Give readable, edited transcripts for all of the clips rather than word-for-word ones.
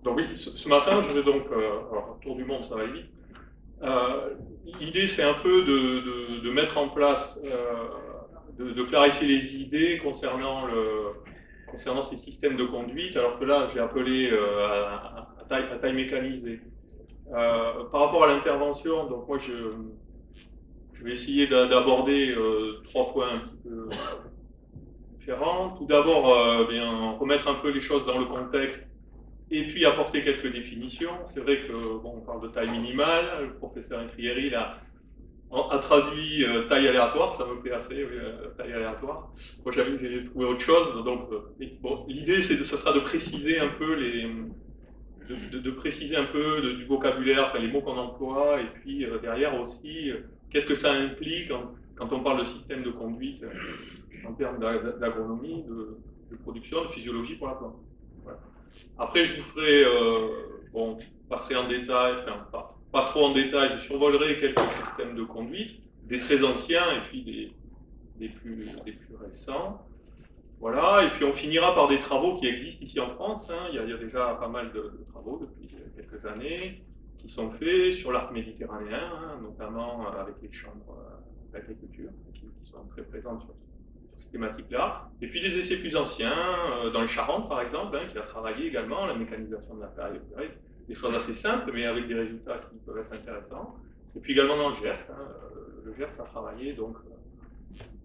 Donc oui, ce matin, je vais donc, alors, tour du monde, ça va vite. L'idée, c'est un peu de mettre en place, de clarifier les idées concernant ces systèmes de conduite, alors que là, j'ai appelé à taille mécanisée. Par rapport à l'intervention, donc moi, je vais essayer d'aborder trois points un petit peu différents. Tout d'abord, bien remettre un peu les choses dans le contexte et puis apporter quelques définitions. C'est vrai que bon, on parle de taille minimale. Le professeur Intrieri a traduit taille aléatoire, ça me plaît assez, oui, taille aléatoire. Moi, j'ai trouvé autre chose. Donc, bon, l'idée, ça sera de préciser un peu de préciser un peu du vocabulaire, enfin, les mots qu'on emploie, et puis derrière aussi, qu'est-ce que ça implique quand on parle de système de conduite en termes d'agronomie, de production, de physiologie pour la plante. Voilà. Après, je vous ferai, bon, je passerai en détail, enfin, pas trop en détail, je survolerai quelques systèmes de conduite, des très anciens et puis des plus récents. Voilà, et puis on finira par des travaux qui existent ici en France. Hein. Il y a déjà pas mal de travaux depuis quelques années qui sont faits sur l'arc méditerranéen, hein, notamment avec les chambres d'agriculture qui sont très présentes sur ces thématiques-là. Et puis des essais plus anciens, dans le Charente par exemple, hein, qui a travaillé également la mécanisation de la taille. Des choses assez simples, mais avec des résultats qui peuvent être intéressants. Et puis également dans le Gers. Hein, le Gers a travaillé donc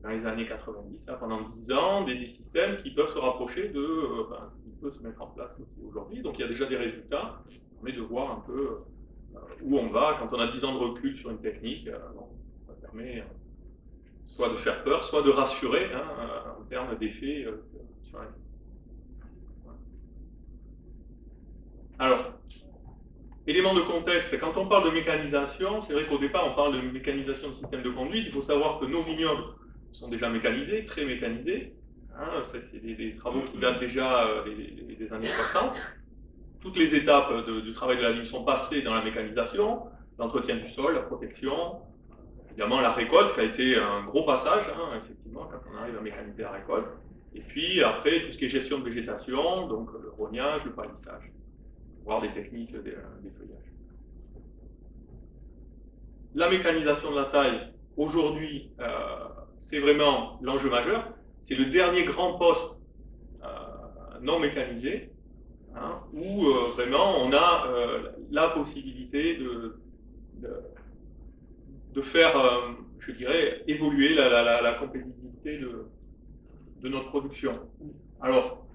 dans les années 90, hein, pendant 10 ans, des systèmes qui peuvent se rapprocher de ce qui peut se mettre en place aussi aujourd'hui. Donc il y a déjà des résultats, ça permet de voir un peu où on va quand on a 10 ans de recul sur une technique. Bon, ça permet soit de faire peur, soit de rassurer hein, en termes d'effets sur la vie. Alors, élément de contexte, quand on parle de mécanisation, c'est vrai qu'au départ on parle de mécanisation de système de conduite. Il faut savoir que nos vignobles sont déjà mécanisés, très mécanisés. Hein, c'est des travaux qui datent déjà des années 60. Toutes les étapes du travail de la vigne sont passées dans la mécanisation, l'entretien du sol, la protection, évidemment la récolte qui a été un gros passage, hein, effectivement, quand on arrive à mécaniser la récolte. Et puis après, tout ce qui est gestion de végétation, donc le rognage, le palissage, voire des techniques des feuillages. La mécanisation de la taille, aujourd'hui, c'est vraiment l'enjeu majeur. C'est le dernier grand poste non mécanisé, hein, où vraiment on a la possibilité de faire, je dirais, évoluer la compétitivité de notre production. Alors,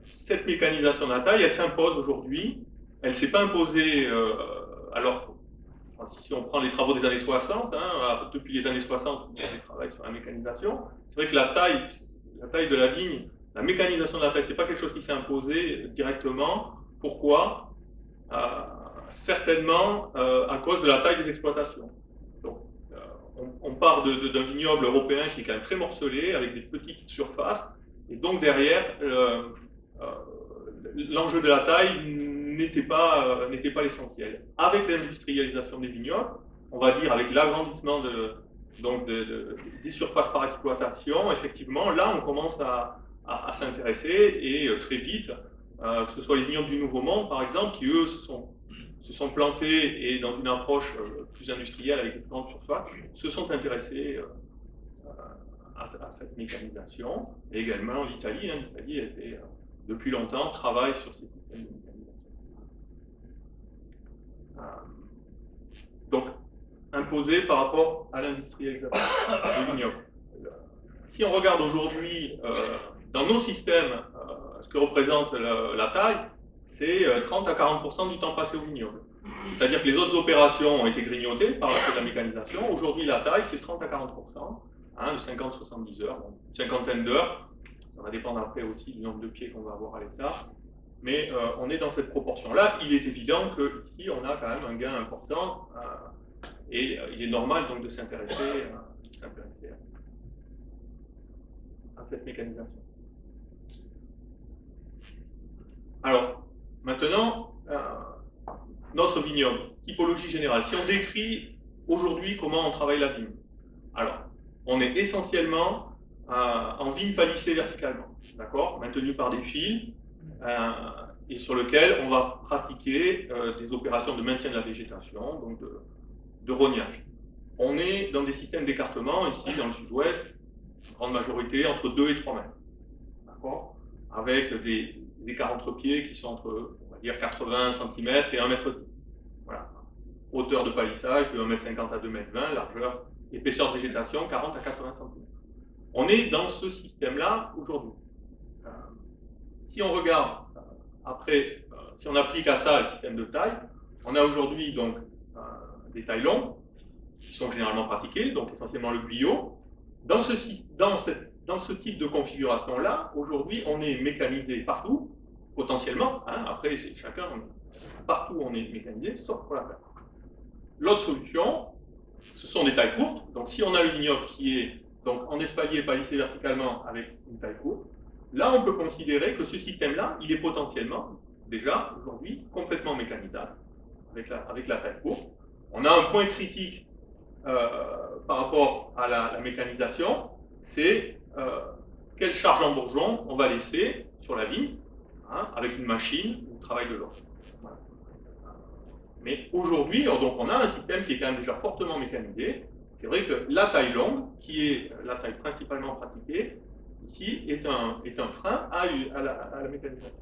cette mécanisation de la taille, elle s'impose aujourd'hui. Elle ne s'est pas imposée, alors, si on prend les travaux des années 60, hein, depuis les années 60, il y a des travaux sur la mécanisation. C'est vrai que la taille de la vigne, la mécanisation de la taille, ce n'est pas quelque chose qui s'est imposé directement. Pourquoi certainement à cause de la taille des exploitations. Donc, on part d'un vignoble européen qui est quand même très morcelé, avec des petites surfaces, et donc derrière, l'enjeu de la taille n'était pas l'essentiel. Avec l'industrialisation des vignobles, on va dire avec l'agrandissement des surfaces par exploitation, effectivement, là on commence à s'intéresser, et très vite, que ce soit les vignobles du Nouveau Monde par exemple, qui eux se sont plantés et dans une approche plus industrielle avec des grandes surfaces, se sont intéressés à cette mécanisation. Et également l'Italie, hein, l'Italie était depuis longtemps travaille sur ces systèmes de mécanisation. Donc, imposé par rapport à l'industrialisation des vignobles. Si on regarde aujourd'hui dans nos systèmes ce que représente la taille, c'est 30 à 40% du temps passé au vignoble. C'est-à-dire que les autres opérations ont été grignotées par la mécanisation. Aujourd'hui, la taille, c'est 30 à 40%, hein, de 50-70 heures, donc une cinquantaine d'heures. Ça va dépendre après aussi du nombre de pieds qu'on va avoir à l'hectare. Mais on est dans cette proportion-là. Il est évident qu'ici, on a quand même un gain important. Et il est normal donc de s'intéresser à cette mécanisation. Alors, maintenant, notre vignoble, typologie générale. Si on décrit aujourd'hui comment on travaille la vigne, alors, on est essentiellement en vigne palissée verticalement, d'accord, maintenue par des fils. et sur lequel on va pratiquer des opérations de maintien de la végétation, donc de rognage. On est dans des systèmes d'écartement, ici dans le sud-ouest, grande majorité entre 2 et 3 mètres. D'accord ? Avec des écarts entre pieds qui sont entre, on va dire, 80 cm et 1 mètre. Voilà. Hauteur de palissage de 1,50 m à 2,20 m, largeur, épaisseur de végétation 40 à 80 cm. On est dans ce système-là aujourd'hui. Si on regarde après, si on applique à ça le système de taille, on a aujourd'hui donc des tailles longues qui sont généralement pratiquées, donc essentiellement le guyot. Dans ce type de configuration-là, aujourd'hui, on est mécanisé partout, potentiellement. Hein, après, c'est chacun, partout on est mécanisé, sauf pour la taille. L'autre solution, ce sont des tailles courtes. Donc, si on a le vignoble qui est donc en espalier palissé verticalement avec une taille courte, là, on peut considérer que ce système-là, il est potentiellement, déjà, aujourd'hui, complètement mécanisable avec la taille courte. On a un point critique par rapport à la mécanisation, c'est quelle charge en bourgeon on va laisser sur la vigne, hein, avec une machine ou le travail de l'homme. Voilà. Mais aujourd'hui, donc on a un système qui est quand même déjà fortement mécanisé. C'est vrai que la taille longue, qui est la taille principalement pratiquée, ici, est un frein à la mécanisation.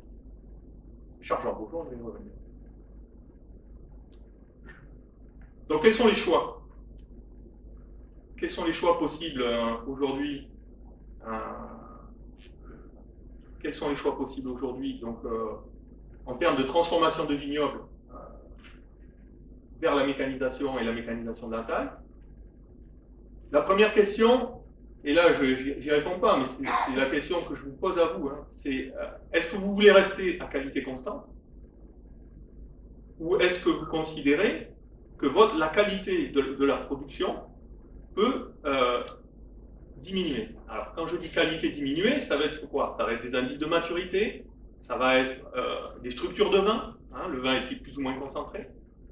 Charge en bourgeon, je vais y revenir. Donc, quels sont les choix? Quels sont les choix possibles aujourd'hui? Quels sont les choix possibles aujourd'hui? Donc, en termes de transformation de vignoble vers la mécanisation et la mécanisation de la taille. La première question, et là je n'y réponds pas, mais c'est la question que je vous pose à vous, hein, c'est est-ce que vous voulez rester à qualité constante? Ou est-ce que vous considérez que la qualité de la production peut diminuer? Alors, quand je dis qualité diminuer, ça va être quoi? Ça va être des indices de maturité, ça va être des structures de vin, hein, le vin est-il plus ou moins concentré?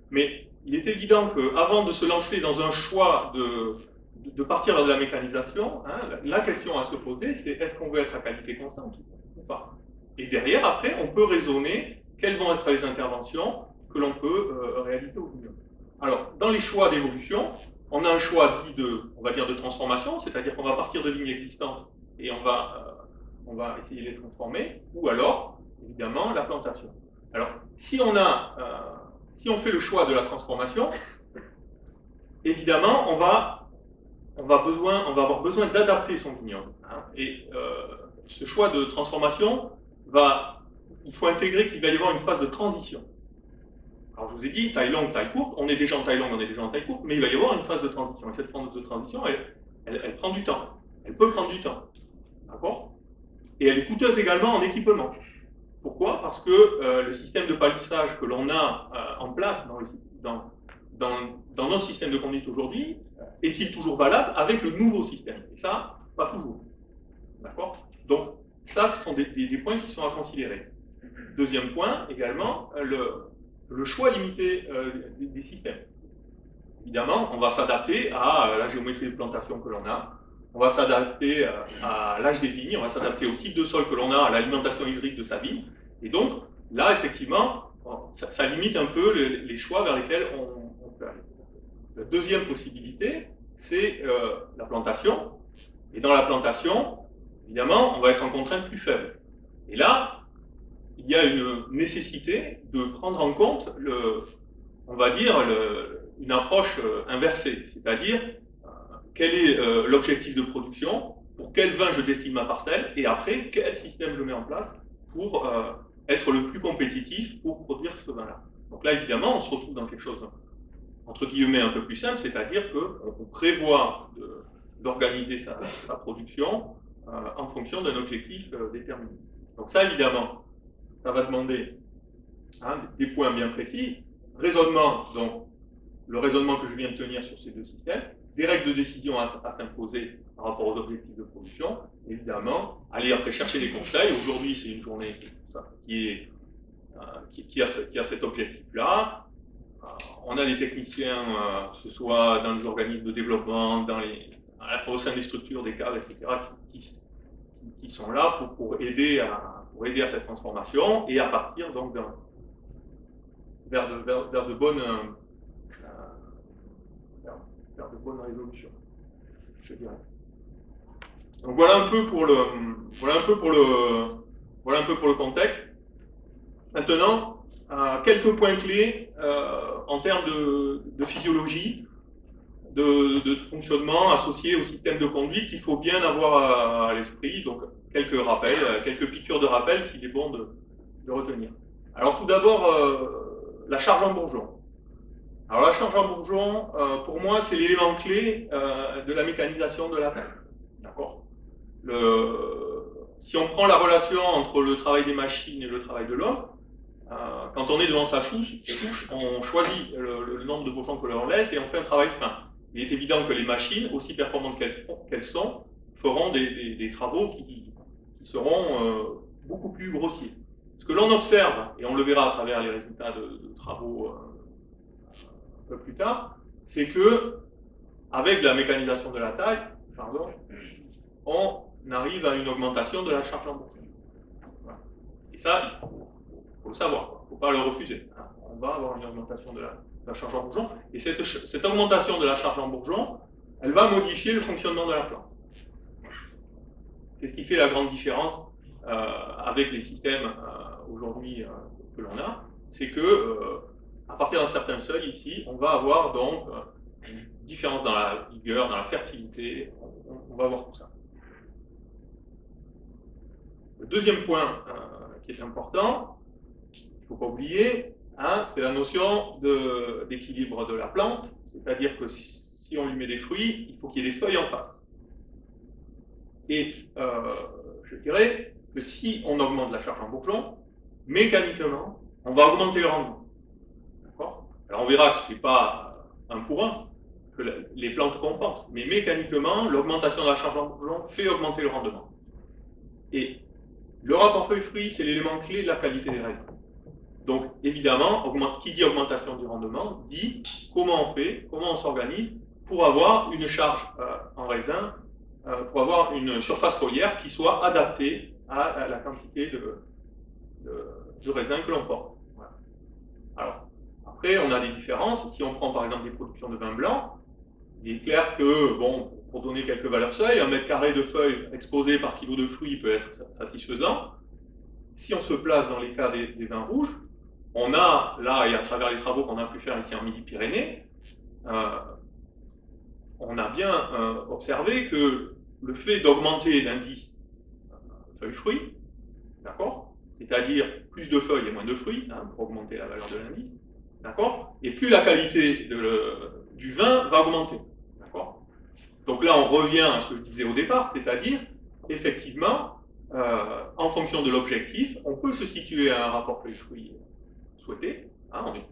Mais il est évident qu'avant de se lancer dans un choix de partir dans de la mécanisation, hein, la question à se poser, c'est est-ce qu'on veut être à qualité constante ou pas? Et derrière, après, on peut raisonner quelles vont être les interventions que l'on peut réaliser au vignoble. Alors, dans les choix d'évolution, on a un choix dit on va dire de transformation, c'est-à-dire qu'on va partir de vignes existantes et on va essayer de les transformer, ou alors, évidemment, la plantation. Alors, si on fait le choix de la transformation, évidemment, on va avoir besoin d'adapter son vignoble. Hein, et ce choix de transformation, il faut intégrer qu'il va y avoir une phase de transition. Alors je vous ai dit, taille longue, taille courte, on est déjà en taille longue, on est déjà en taille courte, mais il va y avoir une phase de transition. Et cette phase de transition, elle prend du temps. Elle peut prendre du temps. D'accord? Et elle est coûteuse également en équipement. Pourquoi? Parce que le système de palissage que l'on a en place dans notre système de conduite aujourd'hui, est-il toujours valable avec le nouveau système? Et ça, pas toujours. D'accord? Donc, ça, ce sont des points qui sont à considérer. Deuxième point, également, le choix limité des systèmes. Évidemment, on va s'adapter à la géométrie de plantation que l'on a, on va s'adapter à l'âge des vignes, on va s'adapter au type de sol que l'on a, à l'alimentation hydrique de sa vigne. Et donc, là, effectivement, ça limite un peu les choix vers lesquels on peut aller. La deuxième possibilité, c'est la plantation. Et dans la plantation, évidemment, on va être en contrainte plus faible. Et là, il y a une nécessité de prendre en compte, on va dire, une approche inversée, c'est-à-dire quel est l'objectif de production, pour quel vin je destine ma parcelle, et après, quel système je mets en place pour être le plus compétitif pour produire ce vin-là. Donc là, évidemment, on se retrouve dans quelque chose, entre guillemets, un peu plus simple, c'est-à-dire qu'on prévoit d'organiser sa production en fonction d'un objectif déterminé. Donc ça, évidemment, ça va demander des points bien précis. Raisonnement, donc le raisonnement que je viens de tenir sur ces deux systèmes, des règles de décision à s'imposer par rapport aux objectifs de production, évidemment, aller après chercher des conseils. Aujourd'hui, c'est une journée qui a cet objectif-là. On a des techniciens, que ce soit dans les organismes de développement, au sein des structures, des cadres, etc., qui sont là pour aider pour aider à cette transformation et à partir donc vers de bonnes résolutions, je dirais. Donc voilà un peu pour le contexte. Maintenant, quelques points clés en termes de physiologie, de fonctionnement associé au système de conduite qu'il faut bien avoir à l'esprit. Donc quelques rappels, quelques piqûres de rappel qu'il est bon de retenir. Alors tout d'abord, la charge en bourgeon. Alors la charge en bourgeon, pour moi, c'est l'élément clé de la mécanisation de la taille. D'accord. Si on prend la relation entre le travail des machines et le travail de l'homme, quand on est devant sa souche, on choisit le nombre de bourgeons que l'on laisse et on fait un travail fin. Il est évident que les machines, aussi performantes qu'elles sont, feront des travaux qui seront beaucoup plus grossiers. Ce que l'on observe, et on le verra à travers les résultats de travaux un peu plus tard, c'est que avec la mécanisation de la taille, on arrive à une augmentation de la charge en bourgeon. Voilà. Et ça, il faut le savoir, il ne faut pas le refuser. On va avoir une augmentation de la charge en bourgeon, et cette augmentation de la charge en bourgeon, elle va modifier le fonctionnement de la plante. C'est ce qui fait la grande différence avec les systèmes aujourd'hui que l'on a, c'est que à partir d'un certain seuil ici, on va avoir donc une différence dans la vigueur, dans la fertilité, on va voir tout ça. Le deuxième point qui est important, il ne faut pas oublier, c'est la notion d'équilibre de la plante, c'est-à-dire que si on lui met des fruits, il faut qu'il y ait des feuilles en face. Et je dirais que si on augmente la charge en bourgeon, mécaniquement, on va augmenter le rendement. D'accord ? Alors on verra que ce n'est pas un pour un, que les plantes compensent, mais mécaniquement, l'augmentation de la charge en bourgeon fait augmenter le rendement. Et le rapport feuille-fruit, c'est l'élément clé de la qualité des raisins. Donc, évidemment, qui dit augmentation du rendement, dit comment on fait, comment on s'organise pour avoir une charge en raisin, pour avoir une surface foliaire qui soit adaptée à la quantité de raisin que l'on porte. Voilà. Alors, après, on a des différences. Si on prend par exemple des productions de vin blanc, il est clair que, bon, pour donner quelques valeurs seuil, 1 mètre carré de feuilles exposé par kilo de fruits peut être satisfaisant. Si on se place dans les cas des vins rouges, on a, là, et à travers les travaux qu'on a pu faire ici en Midi-Pyrénées, on a bien observé que le fait d'augmenter l'indice feuilles-fruits, d'accord, c'est-à-dire plus de feuilles et moins de fruits, pour augmenter la valeur de l'indice, d'accord, et plus la qualité du vin va augmenter, d'accord. Donc là, on revient à ce que je disais au départ, c'est-à-dire, effectivement, en fonction de l'objectif, on peut se situer à un rapport feuilles-fruits souhaité.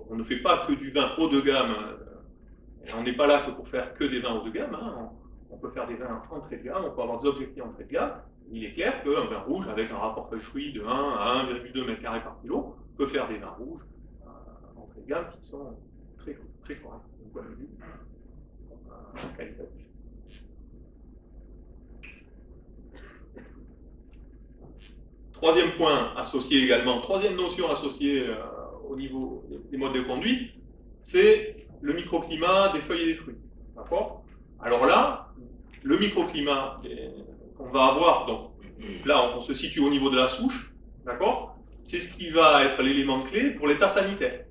On ne fait pas que du vin haut de gamme, on n'est pas là que pour faire que des vins haut de gamme. On peut faire des vins entrée de gamme, on peut avoir des objectifs entrée de gamme. Il est clair qu'un vin rouge avec un rapport feuille-fruits de 1 à 1,2 m² par kilo peut faire des vins rouges entrée de gamme qui sont très, très corrects du point de vue qualitatif. Troisième point associé également, troisième notion associée au niveau des modes de conduite, c'est le microclimat des feuilles et des fruits. D'accord ? Alors là, le microclimat qu'on va avoir, donc là on se situe au niveau de la souche, d'accord ? C'est ce qui va être l'élément clé pour l'état sanitaire.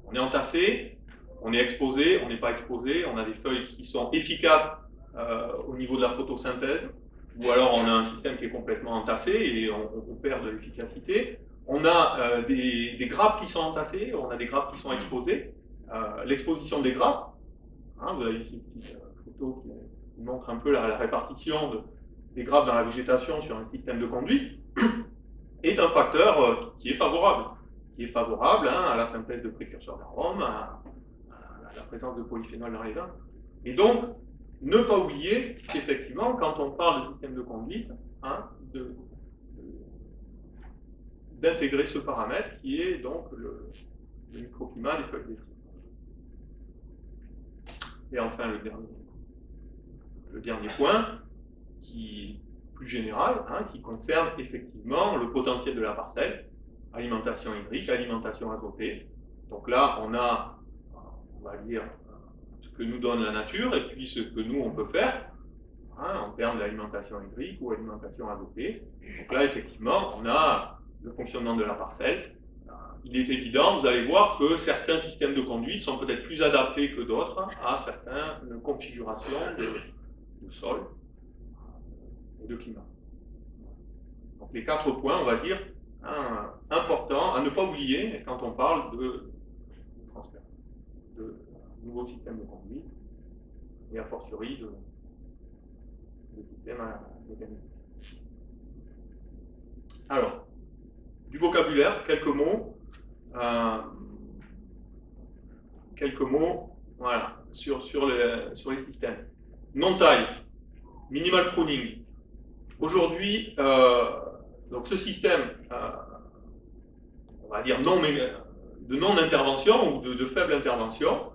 On est entassé, on est exposé, on n'est pas exposé, on a des feuilles qui sont efficaces au niveau de la photosynthèse, ou alors on a un système qui est complètement entassé et on perd de l'efficacité. On a des grappes qui sont entassées, on a des grappes qui sont exposées. L'exposition des grappes, vous avez ici une petite photo qui montre un peu la répartition des grappes dans la végétation sur un système de conduite, est un facteur qui est favorable à la synthèse de précurseurs d'arômes, à la présence de polyphénols dans les vins. Et donc, ne pas oublier qu'effectivement, quand on parle de système de conduite, d'intégrer ce paramètre qui est donc le microclimat des feuilles des fruits. Et enfin, le dernier point, qui plus général, hein, qui concerne effectivement le potentiel de la parcelle, alimentation hydrique, alimentation azotée. Donc là, on a, on va dire, ce que nous donne la nature et puis ce que nous, on peut faire, hein, en termes d'alimentation hydrique ou alimentation azotée. Donc là, effectivement, on a le fonctionnement de la parcelle. Il est évident, vous allez voir que certains systèmes de conduite sont peut-être plus adaptés que d'autres à certaines configurations de sol et de climat. Donc les 4 points, on va dire, hein, importants à ne pas oublier quand on parle de transfert, de nouveaux systèmes de conduite et a fortiori de systèmes mécaniques. Alors, du vocabulaire, quelques mots, voilà, sur les systèmes. Non-taille, minimal pruning. Aujourd'hui, donc ce système, on va dire de non-intervention ou de faible intervention,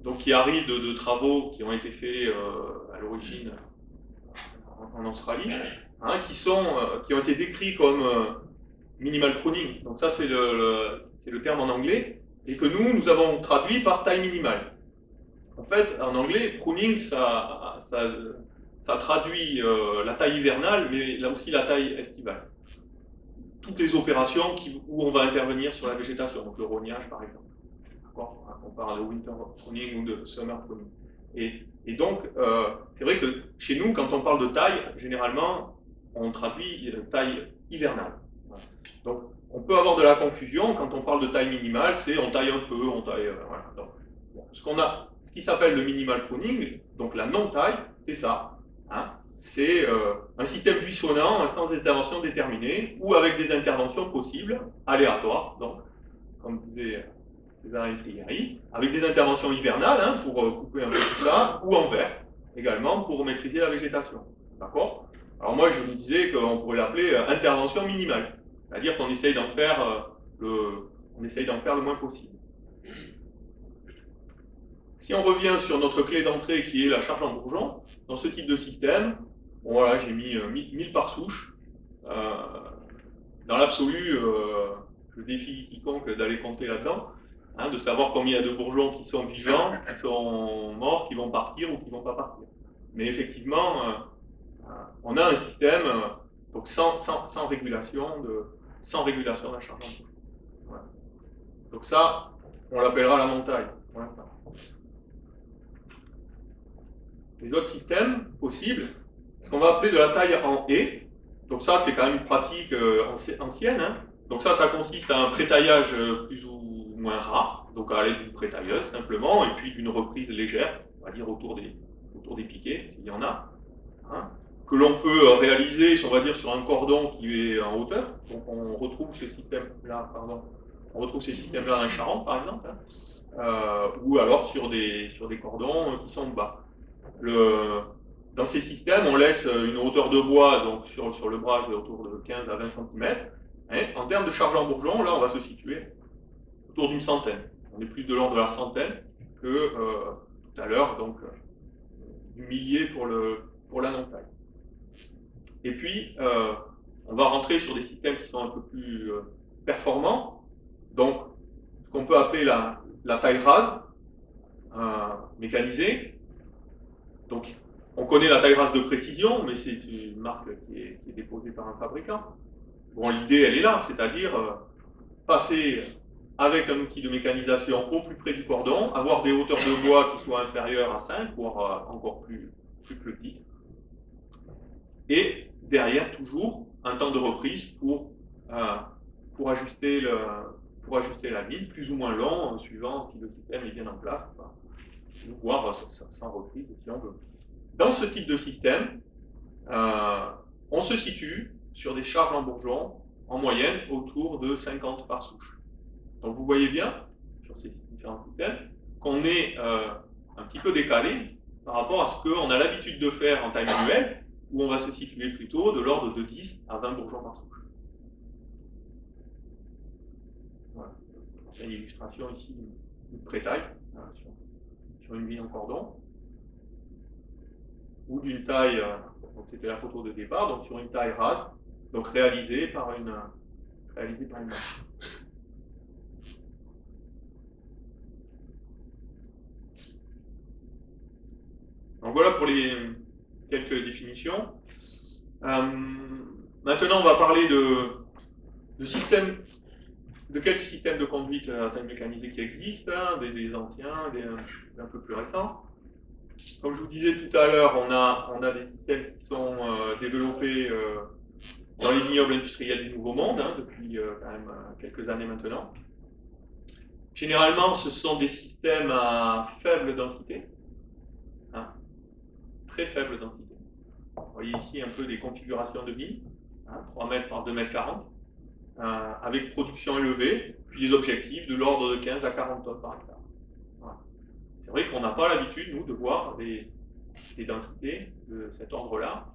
donc qui arrive de travaux qui ont été faits à l'origine en Australie, hein, qui ont été décrits comme minimal pruning. Donc ça, c'est le terme en anglais, et que nous avons traduit par taille minimale. En fait, en anglais, pruning, ça traduit la taille hivernale, mais là aussi la taille estivale. Toutes les opérations où on va intervenir sur la végétation, donc le rognage par exemple. On parle de winter pruning ou de summer pruning. Et donc, c'est vrai que chez nous, quand on parle de taille, généralement, on traduit taille hivernale. Voilà. Donc, on peut avoir de la confusion quand on parle de taille minimale, c'est on taille un peu, on taille. Voilà. Donc, bon, ce qui s'appelle le minimal pruning, donc la non-taille, c'est ça. Hein, c'est un système buissonnant sans intervention déterminée ou avec des interventions possibles, aléatoires, donc, comme disait César Prieri, avec des interventions hivernales hein, pour couper un peu tout ça, ou en vert également pour maîtriser la végétation. D'accord? Alors moi je me disais qu'on pourrait l'appeler intervention minimale, c'est-à-dire qu'on essaye d'en faire le moins possible. Si on revient sur notre clé d'entrée qui est la charge en bourgeon, dans ce type de système, bon, voilà, j'ai mis 1000 par souche. Dans l'absolu, je défie quiconque d'aller compter là-dedans, hein, de savoir combien il y a de bourgeons qui sont vivants, qui sont morts, qui vont partir ou qui ne vont pas partir. Mais effectivement, on a un système donc sans régulation de la charge en bourgeon. Voilà. Donc ça, on l'appellera la non-taille. Voilà. Les autres systèmes possibles, ce qu'on va appeler de la taille en haie. Donc ça, c'est quand même une pratique ancienne. Hein. Donc ça consiste à un prétaillage plus ou moins ras, donc à l'aide d'une prétailleuse simplement, et puis d'une reprise légère, on va dire autour des piquets, s'il y en a, hein, que l'on peut réaliser, on va dire, sur un cordon qui est en hauteur. Donc on retrouve ce système-là, dans la Charente, par exemple, hein, ou alors sur des cordons qui sont bas. Dans ces systèmes, on laisse une hauteur de bois donc sur le bras autour de 15 à 20 cm. Et en termes de charge en bourgeon, là, on va se situer autour d'une centaine. On est plus de l'ordre de la centaine que tout à l'heure, donc du millier pour la non-taille. Et puis, on va rentrer sur des systèmes qui sont un peu plus performants. Donc, ce qu'on peut appeler la taille rase mécanisée. Donc, on connaît la taille rase de précision, mais c'est une marque qui est déposée par un fabricant. Bon, l'idée, elle est là, c'est-à-dire passer avec un outil de mécanisation au plus près du cordon, avoir des hauteurs de bois qui soient inférieures à 5, voire encore plus petites. Et derrière, toujours, un temps de reprise pour ajuster la ville, plus ou moins long, suivant si le système est bien en place, voire sans reprise si on veut. Dans ce type de système, on se situe sur des charges en bourgeon, en moyenne, autour de 50 par souche. Donc vous voyez bien, sur ces différents systèmes, qu'on est un petit peu décalé par rapport à ce qu'on a l'habitude de faire en taille manuelle, où on va se situer plutôt de l'ordre de 10 à 20 bourgeons par souche. Voilà. Il y a une illustration ici, une prétaille, sur une grille en cordon. ou d'une taille, donc c'était la photo de départ, donc sur une taille rase, donc réalisée par une machine. Donc voilà pour les quelques définitions. Maintenant, on va parler de quelques systèmes de conduite à taille mécanisée qui existent, hein, des anciens, des un peu plus récents. Comme je vous disais tout à l'heure, on a des systèmes qui sont développés dans les vignobles industriels du Nouveau Monde, hein, depuis quand même quelques années maintenant. Généralement, ce sont des systèmes à faible densité, hein, très faible densité. Vous voyez ici un peu des configurations de vignes, hein, 3 mètres par 2 mètres 40, avec production élevée, puis des objectifs de l'ordre de 15 à 40 tonnes par hectare. Voilà. C'est vrai qu'on n'a pas l'habitude, nous, de voir des densités de cet ordre-là,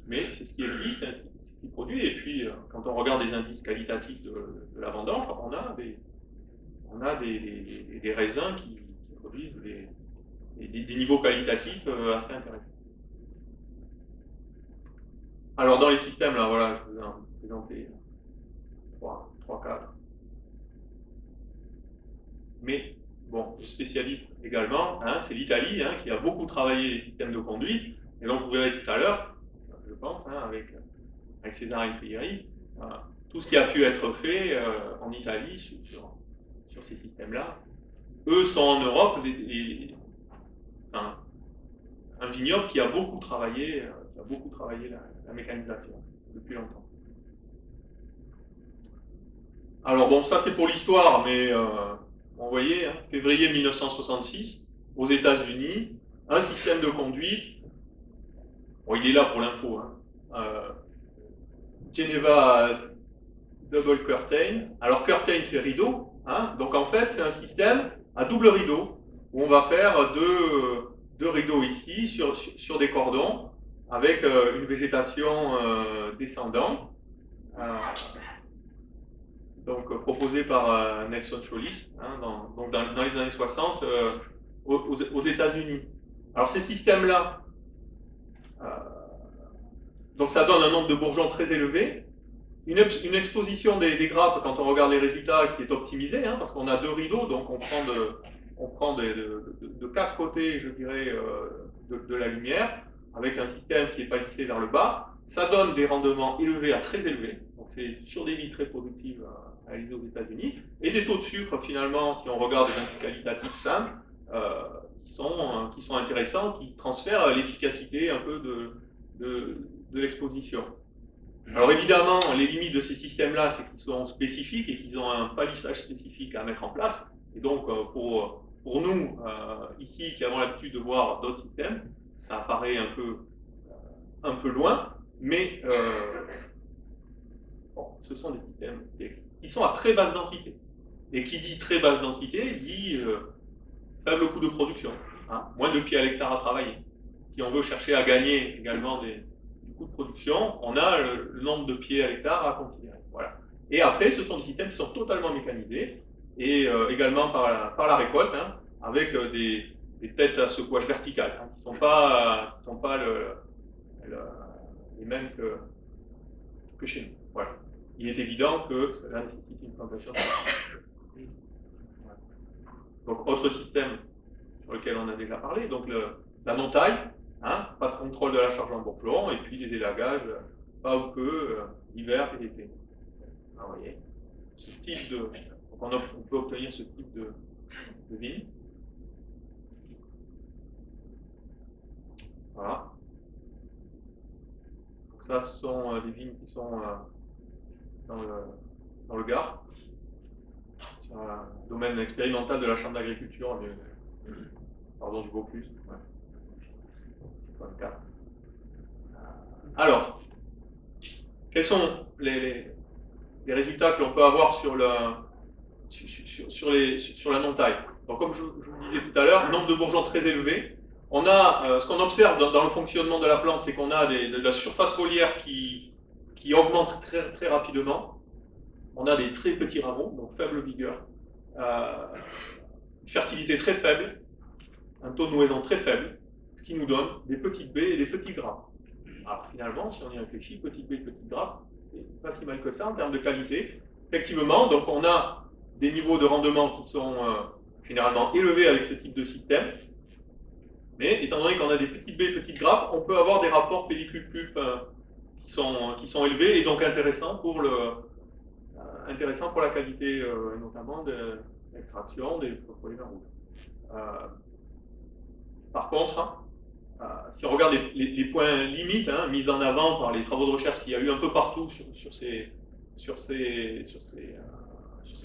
mais c'est ce qui existe, hein, c'est ce qui produit. Et puis, quand on regarde les indices qualitatifs de la vendange, on a des raisins qui produisent des niveaux qualitatifs assez intéressants. Alors, dans les systèmes, là, voilà, je vous ai présenté 3 cadres. Mais, bon, le spécialiste également, hein, c'est l'Italie, hein, qui a beaucoup travaillé les systèmes de conduite. Et donc, vous verrez tout à l'heure, je pense, hein, avec César Trieri, tout ce qui a pu être fait en Italie sur ces systèmes-là. Eux sont en Europe un vignoble qui a beaucoup travaillé, la mécanisation depuis longtemps. Alors bon, ça c'est pour l'histoire, mais vous voyez, hein, février 1966, aux États-Unis, un système de conduite. Bon, il est là pour l'info. Hein, Geneva Double Curtain. Alors curtain c'est rideau, hein, donc en fait c'est un système à double rideau où on va faire deux rideaux ici sur des cordons avec une végétation descendante, donc proposée par Nelson Chollis, hein, dans les années 60 aux États-Unis. Alors ces systèmes-là, donc ça donne un nombre de bourgeons très élevé. Une exposition des grappes, quand on regarde les résultats, qui est optimisée, hein, parce qu'on a 2 rideaux, donc on prend de 4 côtés, je dirais, de la lumière, avec un système qui est palissé vers le bas. Ça donne des rendements élevés à très élevés, donc c'est sur des vies très productives réalisées aux États-Unis, et des taux de sucre, finalement, si on regarde les indices qualitatifs simples, qui sont intéressants, qui transfèrent l'efficacité un peu de l'exposition. Alors évidemment, les limites de ces systèmes-là, c'est qu'ils sont spécifiques et qu'ils ont un palissage spécifique à mettre en place. Et donc, pour nous, ici, qui avons l'habitude de voir d'autres systèmes, ça apparaît un peu loin, mais bon, ce sont des systèmes qui sont à très basse densité. Et qui dit très basse densité, dit faible coût de production, hein, moins de pieds à l'hectare à travailler. Si on veut chercher à gagner également du coût de production, on a le nombre de pieds à l'hectare à considérer. Voilà. Et après, ce sont des systèmes qui sont totalement mécanisés, et également par la récolte, hein, avec des têtes à secouage vertical, hein, qui ne sont pas les mêmes que chez nous. Voilà. Il est évident que cela nécessite une plantation. Voilà. Donc, autre système sur lequel on a déjà parlé, donc la non-taille, hein, pas de contrôle de la charge en bourgeon, et puis des élagages, pas ou peu, hiver et été. Ah, vous voyez, ce type de. Donc on peut obtenir ce type de vigne. Voilà. Donc ça, ce sont des vignes qui sont dans le Gard, sur un domaine expérimental de la Chambre d'agriculture du Vaucluse. Ouais. Dans le Gard. Alors, quels sont les résultats que l'on peut avoir sur la non-taille? Donc, comme je vous disais tout à l'heure, nombre de bourgeons très élevé. On a, ce qu'on observe dans le fonctionnement de la plante, c'est qu'on a de la surface foliaire qui augmente très, très rapidement. On a des très petits rameaux, donc faible vigueur, fertilité très faible, un taux de nouaison très faible, ce qui nous donne des petites baies et des petits grappes. Alors finalement, si on y réfléchit, petites baies, petites grappes, c'est pas si mal que ça en termes de qualité. Effectivement, donc on a des niveaux de rendement qui sont généralement élevés avec ce type de système. Mais étant donné qu'on a des petites baies, petites grappes, on peut avoir des rapports pellicule-pulpe qui sont élevés et donc intéressants pour la qualité, notamment de l'extraction des polymères rouges. Par contre, si on regarde les points limites mis en avant par les travaux de recherche qu'il y a eu un peu partout sur ces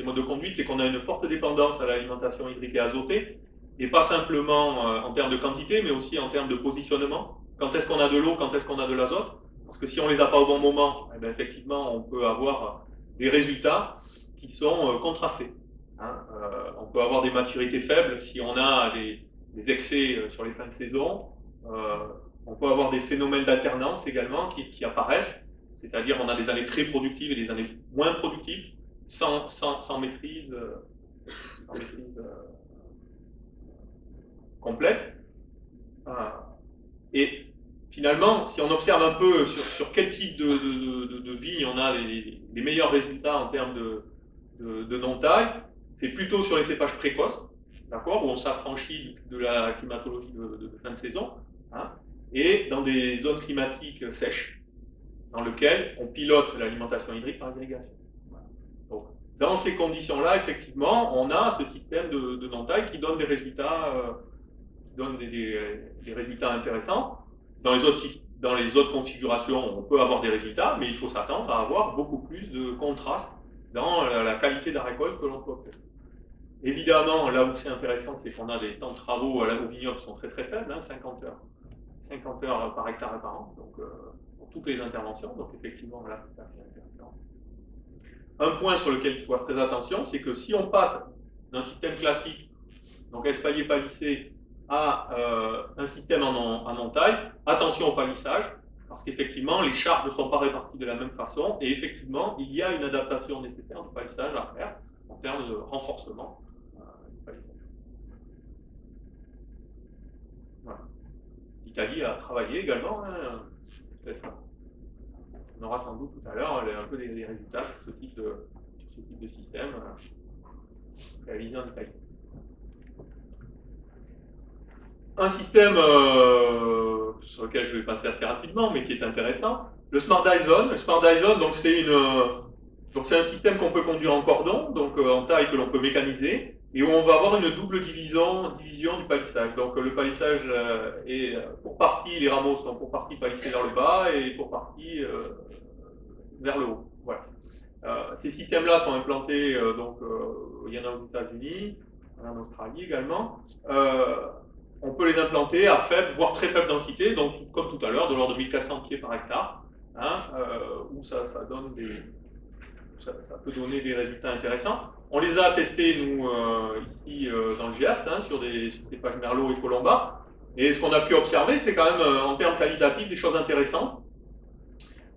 modes de conduite, c'est qu'on a une forte dépendance à l'alimentation hydrique et azotée, et pas simplement en termes de quantité, mais aussi en termes de positionnement. Quand est-ce qu'on a de l'eau, quand est-ce qu'on a de l'azote? Parce que si on ne les a pas au bon moment, eh bien, effectivement, on peut avoir des résultats qui sont contrastés. On peut avoir des maturités faibles si on a des excès sur les fins de saison. On peut avoir des phénomènes d'alternance également qui apparaissent, c'est-à-dire on a des années très productives et des années moins productives, sans maîtrise, complète. Et finalement, si on observe un peu sur quel type de vigne on a les meilleurs résultats en termes de non-taille, c'est plutôt sur les cépages précoces, d'accord, où on s'affranchit de la climatologie de fin de saison, et dans des zones climatiques sèches, dans lesquelles on pilote l'alimentation hydrique par irrigation. Donc, dans ces conditions-là, effectivement, on a ce système de non-taille qui donne des résultats, des résultats intéressants. Dans les autres configurations, on peut avoir des résultats, mais il faut s'attendre à avoir beaucoup plus de contraste dans la qualité de la récolte que l'on peut obtenir. Évidemment, là où c'est intéressant, c'est qu'on a des temps de travaux au vignoble qui sont très très faibles, 50 heures. 50 heures par hectare et par an, donc pour toutes les interventions, donc effectivement, là, c'est intéressant. Un point sur lequel il faut faire très attention, c'est que si on passe d'un système classique, donc espalier palissé, à un système en entaille, attention au palissage, parce qu'effectivement, les charges ne sont pas réparties de la même façon, et effectivement, il y a une adaptation nécessaire de palissage à faire en termes de renforcement du palissage. Voilà. L'Italie a travaillé également, peut-être, on aura sans doute tout à l'heure un peu des résultats sur ce type de système réalisé en Italie. Un système sur lequel je vais passer assez rapidement, mais qui est intéressant, le Smart Dye Zone. Le Smart Dye Zone, donc c'est un système qu'on peut conduire en cordon, donc en taille que l'on peut mécaniser, et où on va avoir une double division du palissage. Donc le palissage est pour partie, les rameaux sont pour partie palissés vers le bas et pour partie vers le haut. Voilà. Ces systèmes-là sont implantés, il y en a aux États-Unis, en Australie également. On peut les implanter à faible, voire très faible densité, donc comme tout à l'heure, de l'ordre de 1400 pieds par hectare, où ça peut donner des résultats intéressants. On les a testés, nous, ici, dans le Gers, sur des cépages Merlot et Colomba, et ce qu'on a pu observer, c'est quand même, en termes qualitatifs, des choses intéressantes,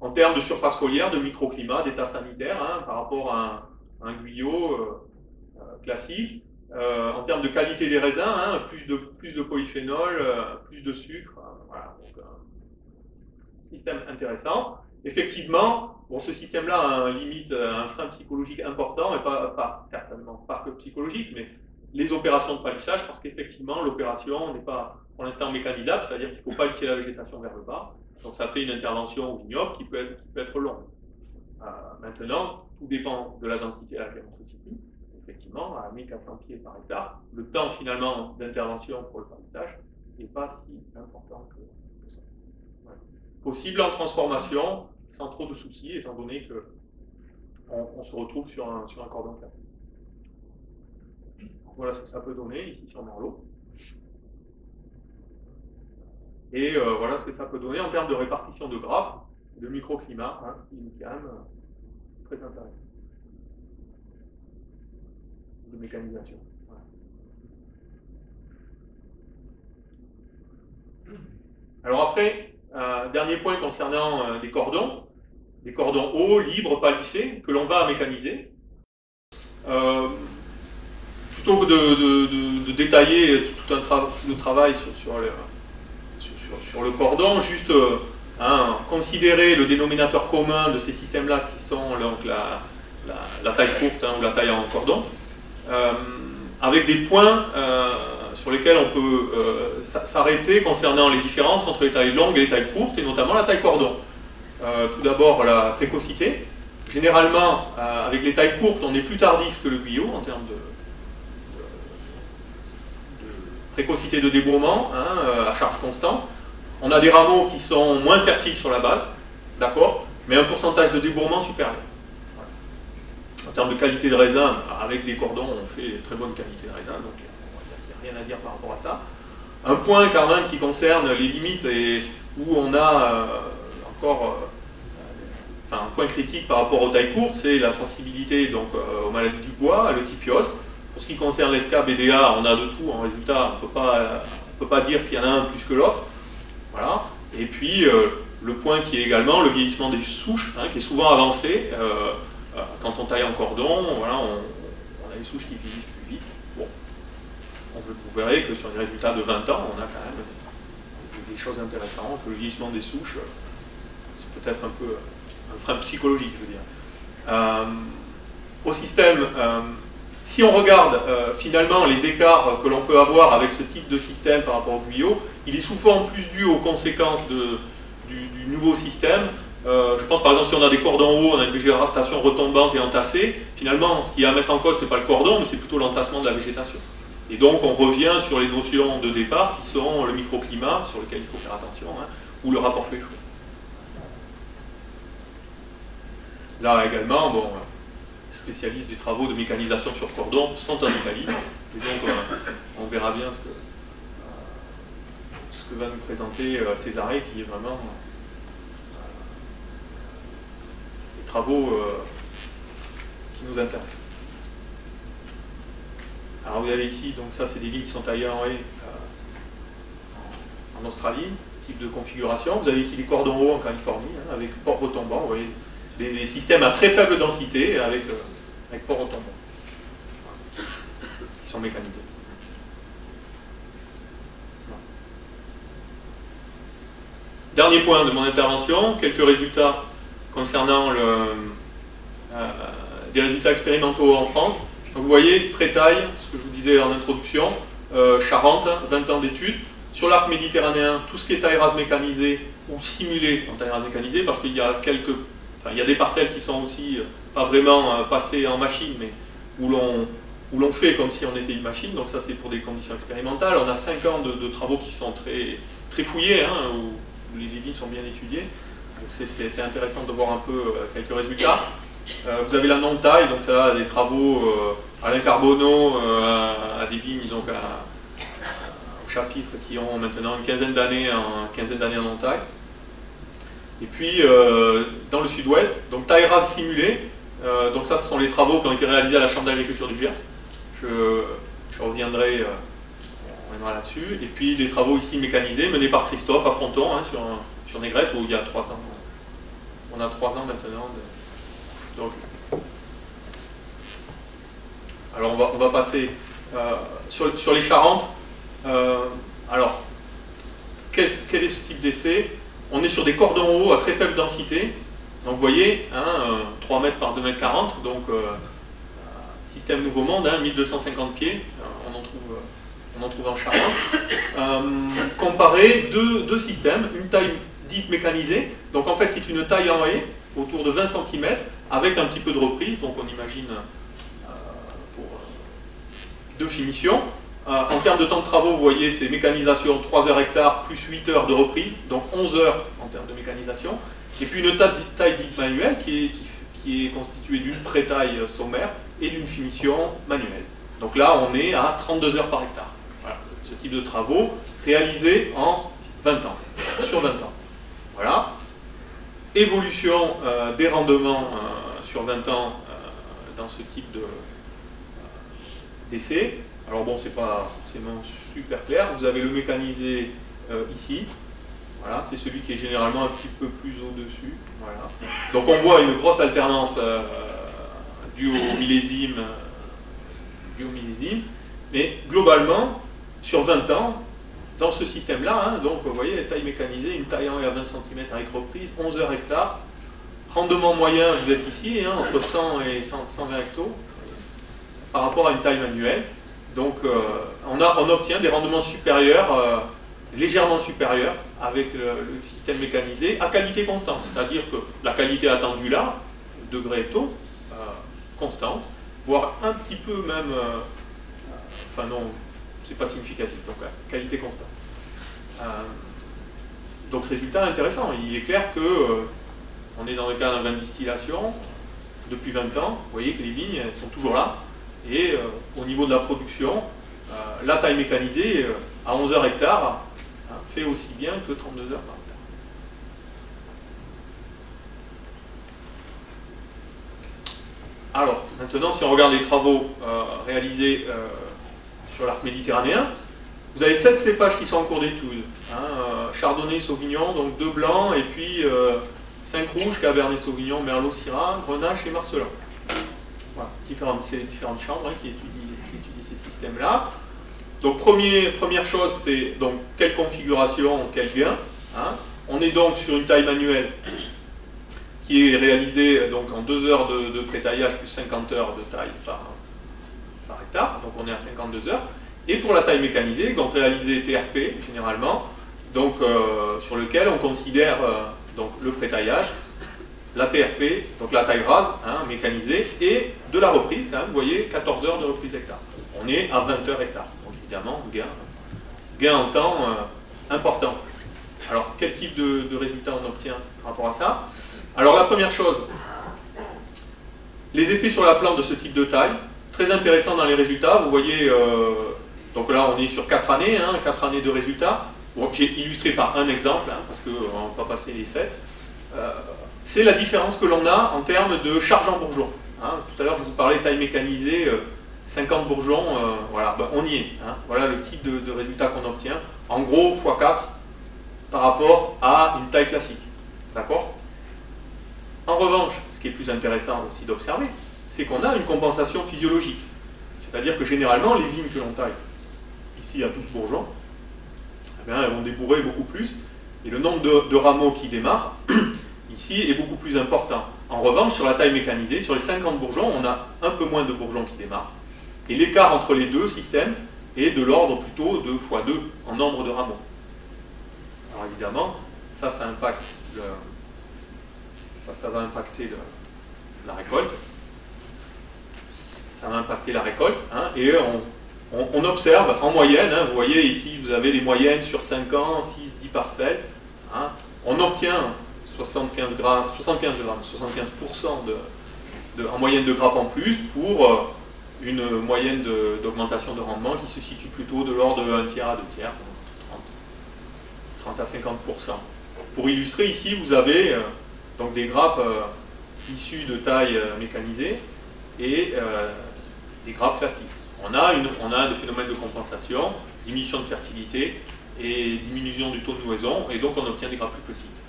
en termes de surface foliaire, de microclimat, d'état sanitaire, par rapport à un guyot classique. En termes de qualité des raisins, plus de polyphénol, plus de sucre, voilà, donc système intéressant. Effectivement, bon, ce système-là a un frein psychologique important, et certainement pas que psychologique, mais les opérations de palissage, parce qu'effectivement, l'opération n'est pas pour l'instant mécanisable, c'est-à-dire qu'il ne faut pas lisser la végétation vers le bas, donc ça fait une intervention au vignoble qui peut être longue. Maintenant, tout dépend de la densité à laquelle on se situe. Effectivement, à 1400 pieds par hectare, le temps finalement d'intervention pour le palissage n'est pas si important que ça. Ouais. Possible en transformation, sans trop de soucis, étant donné qu'on se retrouve sur un cordon classique. Voilà ce que ça peut donner ici sur Merlot. Et voilà ce que ça peut donner en termes de répartition de grappes, de microclimat, qui est quand même très intéressant. De mécanisation. Voilà. Alors après, dernier point concernant des cordons hauts, libres, palissés, que l'on va mécaniser. Plutôt que de détailler tout le travail sur le cordon, juste considérer le dénominateur commun de ces systèmes-là qui sont donc la taille courte ou la taille en cordon, avec des points sur lesquels on peut s'arrêter concernant les différences entre les tailles longues et les tailles courtes, et notamment la taille cordon. Tout d'abord, la précocité. Généralement, avec les tailles courtes, on est plus tardif que le guyot en termes de précocité de débourrement, à charge constante. On a des rameaux qui sont moins fertiles sur la base, d'accord, mais un pourcentage de débourrement supérieur. Voilà. En termes de qualité de raisin, avec les cordons, on fait très bonne qualité de raisin, donc il n'y a rien à dire par rapport à ça. Un point quand même qui concerne les limites et où on a encore un point critique par rapport aux tailles courtes, c'est la sensibilité donc, aux maladies du bois, à l'eutypiose. Pour ce qui concerne l'ESCA, BDA, on a de tout. En résultat, on ne peut pas dire qu'il y en a un plus que l'autre. Voilà. Et puis, le point qui est également le vieillissement des souches, qui est souvent avancé. Quand on taille en cordon, voilà, on a des souches qui vieillissent plus vite. Bon. Vous verrez que sur les résultats de 20 ans, on a quand même des choses intéressantes. Le vieillissement des souches, c'est peut-être un peu un frein psychologique, je veux dire. Au système, si on regarde finalement les écarts que l'on peut avoir avec ce type de système par rapport au guyot, il est souvent plus dû aux conséquences du nouveau système. Je pense par exemple si on a des cordons hauts, on a une végétation retombante et entassée, finalement ce qu'il y a à mettre en cause, c'est pas le cordon, mais c'est plutôt l'entassement de la végétation. Et donc on revient sur les notions de départ qui sont le microclimat, sur lequel il faut faire attention, ou le rapport flux-flux. Là également, bon, spécialistes des travaux de mécanisation sur cordon sont en Italie, et donc on verra bien ce que va nous présenter Césarée, qui est vraiment les travaux qui nous intéressent. Alors vous avez ici, donc ça c'est des lignes qui sont taillées en haie en Australie, type de configuration. Vous avez ici des cordons hauts en Californie, avec port retombant, vous voyez, des systèmes à très faible densité avec port retombant, qui sont mécanisés. Dernier point de mon intervention, quelques résultats concernant des résultats expérimentaux en France. Donc vous voyez, pré-taille, ce que je vous disais en introduction, Charente, 20 ans d'études. Sur l'arc méditerranéen, tout ce qui est taille rase mécanisée ou simulé en taille rase mécanisée, parce qu'il y a il y a des parcelles qui sont aussi pas vraiment passées en machine, mais où l'on fait comme si on était une machine, donc ça c'est pour des conditions expérimentales. On a 5 ans de travaux qui sont très fouillés, où les lignes sont bien étudiées. C'est intéressant de voir un peu quelques résultats. Vous avez la non-taille, donc ça a des travaux Alain Carbonneau à des vignes donc au chapitre qui ont maintenant une quinzaine d'années en non-taille. Et puis dans le sud-ouest, donc taille rase simulée, donc ça ce sont les travaux qui ont été réalisés à la Chambre d'agriculture du Gers. Je reviendrai là-dessus. Et puis des travaux ici mécanisés menés par Christophe à Fronton sur Négrette, où il y a 3 ans. On a 3 ans maintenant de recul. Alors on va passer sur les Charentes. Alors, quel est ce type d'essai? On est sur des cordons hauts à très faible densité. Donc vous voyez, 3 mètres par 2 mètres 40, donc système Nouveau Monde, 1250 pieds, on en trouve en Charente. Comparer deux systèmes, une taille dite mécanisée, donc en fait c'est une taille en haie, autour de 20 cm, avec un petit peu de reprise, donc on imagine pour 2 finitions. En termes de temps de travaux, vous voyez, c'est mécanisation 3 heures hectares plus 8 heures de reprise, donc 11 heures en termes de mécanisation. Et puis une taille dite manuelle qui est constituée d'une pré-taille sommaire et d'une finition manuelle. Donc là, on est à 32 heures par hectare. Voilà, ce type de travaux réalisés en 20 ans, sur 20 ans. Voilà. Évolution des rendements sur 20 ans dans ce type d'essai. Alors bon, c'est pas forcément super clair. Vous avez le mécanisé ici. Voilà, c'est celui qui est généralement un petit peu plus au-dessus. Voilà. Donc on voit une grosse alternance due au millésime. Mais globalement, sur 20 ans, dans ce système-là, hein, donc vous voyez, taille mécanisée, une taille en à 20 cm avec reprise, 11 heures hectares. Rendement moyen, vous êtes ici, hein, entre 100 et 120 hectos, par rapport à une taille manuelle. Donc on obtient des rendements supérieurs, légèrement supérieurs, avec le système mécanisé, à qualité constante. C'est-à-dire que la qualité attendue là, degrés hecto, constante, voire un petit peu même, enfin non, c'est pas significatif, donc qualité constante. Donc résultat intéressant, il est clair que on est dans le cas d'un vin de distillation depuis 20 ans, vous voyez que les vignes elles sont toujours là, et au niveau de la production, la taille mécanisée à 11 heures hectares fait aussi bien que 32 heures par hectare. Alors, maintenant, si on regarde les travaux réalisés sur l'arc méditerranéen, vous avez 7 cépages qui sont en cours d'étude. Hein, Chardonnay, Sauvignon, donc 2 blancs, et puis 5 rouges, Cabernet Sauvignon, Merlot, Syrah, Grenache et Marcelin. Voilà, c'est les différentes chambres qui étudient ces systèmes-là. Donc première chose, c'est donc quelle configuration, quel gain. Hein. On est donc sur une taille manuelle qui est réalisée donc, en 2 heures de prétaillage plus 50 heures de taille par hectare, donc on est à 52 heures. Et pour la taille mécanisée, donc réalisée TRP généralement, donc sur lequel on considère donc le prétaillage, la TRP, donc la taille rase, hein, mécanisée, et de la reprise quand même, vous voyez, 14 heures de reprise hectare. On est à 20 heures hectare, donc évidemment, gain en temps important. Alors, quel type de résultat on obtient par rapport à ça? Alors, la première chose, les effets sur la plante de ce type de taille, très intéressant dans les résultats, vous voyez, donc là on est sur 4 années, hein, 4 années de résultats. Bon, j'ai illustré par un exemple, hein, parce qu'on ne va pas passer les 7. C'est la différence que l'on a en termes de charge en bourgeon. Hein. Tout à l'heure je vous parlais de taille mécanisée, 50 bourgeons, voilà, ben, on y est. Hein. Voilà le type de résultat qu'on obtient. En gros, x4 par rapport à une taille classique. D'accord? En revanche, ce qui est plus intéressant aussi d'observer, c'est qu'on a une compensation physiologique. C'est-à-dire que généralement, les vignes que l'on taille, ici à 12 bourgeons, eh bien, elles vont débourrer beaucoup plus, et le nombre de rameaux qui démarrent, ici, est beaucoup plus important. En revanche, sur la taille mécanisée, sur les 50 bourgeons, on a un peu moins de bourgeons qui démarrent, et l'écart entre les deux systèmes est de l'ordre plutôt de x2 en nombre de rameaux. Alors évidemment, ça impacte ça va impacter la récolte. Ça va impacter la récolte, hein, et on observe en moyenne, hein, vous voyez ici, vous avez les moyennes sur 5 ans, 6-10 parcelles, hein, on obtient 75% en moyenne de grappes en plus pour une moyenne d'augmentation de rendement qui se situe plutôt de l'ordre de 1 tiers à 2 tiers, 30 à 50%. Pour illustrer ici, vous avez donc des grappes issues de taille mécanisée et des grappes classiques. On a des phénomènes de compensation, diminution de fertilité et diminution du taux de nouaison, et donc on obtient des grappes plus petites,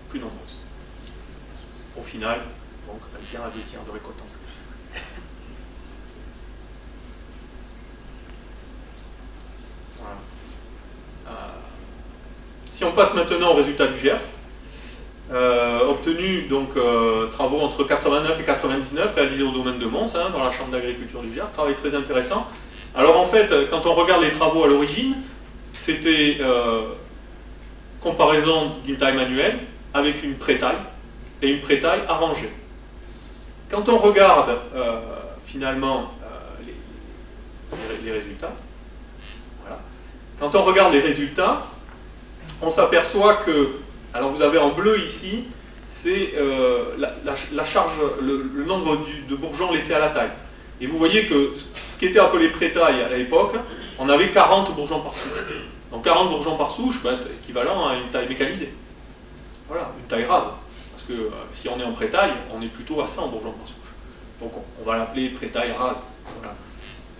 plus nombreuses. Au final, donc 1 tiers à 2 tiers de récolte en plus. Voilà. Si on passe maintenant au résultat du GERS, obtenu donc travaux entre 89 et 99 réalisés au domaine de Mons, hein, dans la chambre d'agriculture du Gers, travail très intéressant. Alors en fait, quand on regarde les travaux à l'origine, c'était comparaison d'une taille manuelle avec une pré-taille et une pré-taille arrangée. Quand on regarde finalement les résultats, voilà. Quand on regarde les résultats, on s'aperçoit que, alors vous avez en bleu ici, c'est la charge, le nombre de bourgeons laissés à la taille. Et vous voyez que ce qui était appelé pré-taille à l'époque, on avait 40 bourgeons par souche. Donc 40 bourgeons par souche, ben, c'est équivalent à une taille mécanisée. Voilà, une taille rase. Parce que si on est en pré-taille, on est plutôt à 100 bourgeons par souche. Donc on va l'appeler pré-taille rase. Voilà.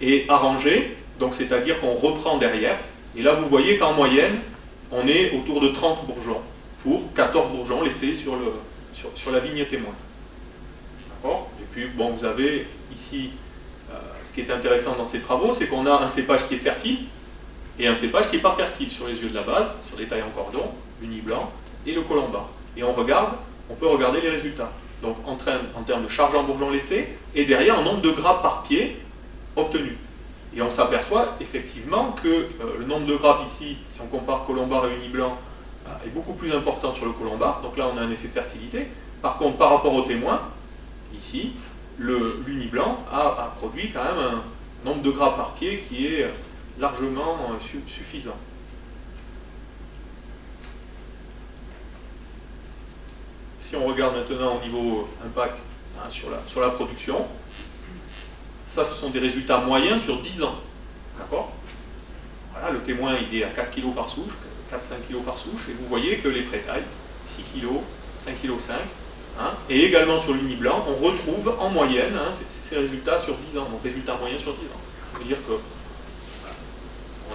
Et arrangé, donc c'est-à-dire qu'on reprend derrière. Et là vous voyez qu'en moyenne, on est autour de 30 bourgeons pour 14 bourgeons laissés sur la vigne témoin. D'accord? Et puis bon, vous avez ici, ce qui est intéressant dans ces travaux, c'est qu'on a un cépage qui est fertile, et un cépage qui n'est pas fertile sur les yeux de la base, sur des tailles en cordon, l'Uni blanc et le Colomba. Et on peut regarder les résultats. Donc en termes de charge en bourgeon laissé, et derrière un nombre de grappes par pied obtenu. Et on s'aperçoit effectivement que le nombre de grappes ici, si on compare Colomba et Uni blanc, est beaucoup plus important sur le Colomba. Donc là on a un effet fertilité. Par contre, par rapport au témoin, ici, l'Uni blanc a produit quand même un nombre de grappes par pied qui est largement suffisant. Si on regarde maintenant au niveau impact sur la production, ça ce sont des résultats moyens sur 10 ans. D'accord? Voilà, le témoin il est à 4 kg par souche, 4-5 kg par souche, et vous voyez que les prétailles, 6 kg, 5 kg 5, et également sur l'Uni blanc, on retrouve en moyenne ces résultats sur 10 ans, donc résultats moyens sur 10 ans. Ça veut dire que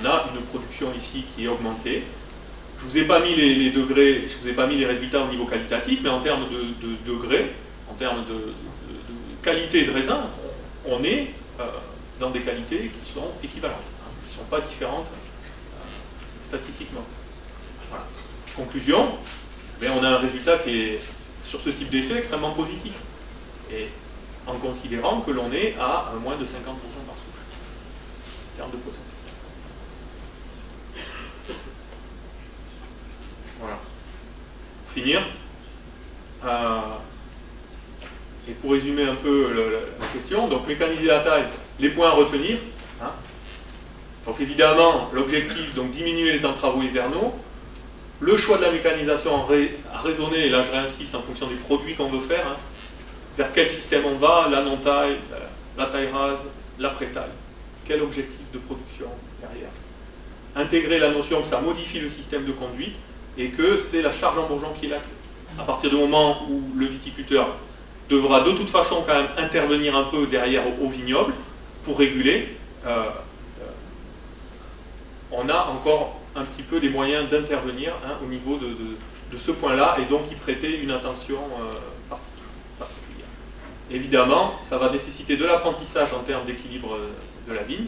on a une production ici qui est augmentée. Je ne vous ai pas mis les degrés, je ne vous ai pas mis les résultats au niveau qualitatif, mais en termes de degrés, en termes de qualité de raisin, on est dans des qualités qui sont équivalentes, qui ne sont pas différentes statistiquement. Voilà. Conclusion, on a un résultat qui est, sur ce type d'essai, extrêmement positif. Et en considérant que l'on est à moins de 50% par souche, en termes de potentiel. Voilà. Pour finir, et pour résumer un peu la question, donc mécaniser la taille, les points à retenir. Donc évidemment, l'objectif, donc diminuer les temps de travaux hivernaux, le choix de la mécanisation à raisonner, et là je réinsiste en fonction des produits qu'on veut faire, vers quel système on va, la non-taille, la taille rase, la pré-taille. Quel objectif de production derrière? Intégrer la notion que ça modifie le système de conduite, et que c'est la charge en bourgeon qui est la clé. À partir du moment où le viticulteur devra de toute façon quand même intervenir un peu derrière au vignoble pour réguler, on a encore un petit peu des moyens d'intervenir au niveau de ce point-là, et donc y prêter une attention particulière. Évidemment, ça va nécessiter de l'apprentissage en termes d'équilibre de la vigne,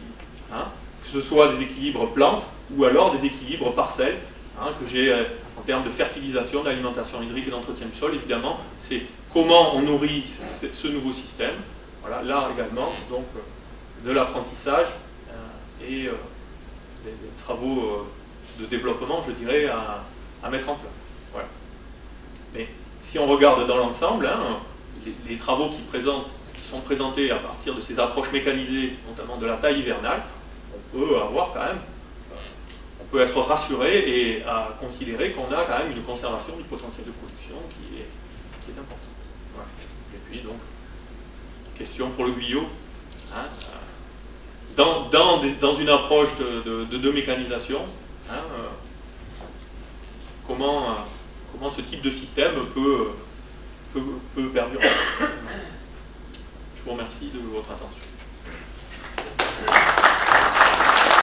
que ce soit des équilibres plantes ou alors des équilibres parcelles, que j'ai en termes de fertilisation, d'alimentation hydrique et d'entretien du sol. Évidemment, c'est comment on nourrit ce nouveau système. Voilà, là également, donc, de l'apprentissage et des travaux de développement, je dirais, à mettre en place. Voilà. Mais si on regarde dans l'ensemble, les travaux qui sont présentés à partir de ces approches mécanisées, notamment de la taille hivernale, on peut avoir quand même, on peut être rassuré et à considérer qu'on a quand même une conservation du potentiel de production qui est importante. Voilà. Et puis donc, question pour le Guyot. Dans une approche de mécanisation, comment ce type de système peut perdurer. Je vous remercie de votre attention.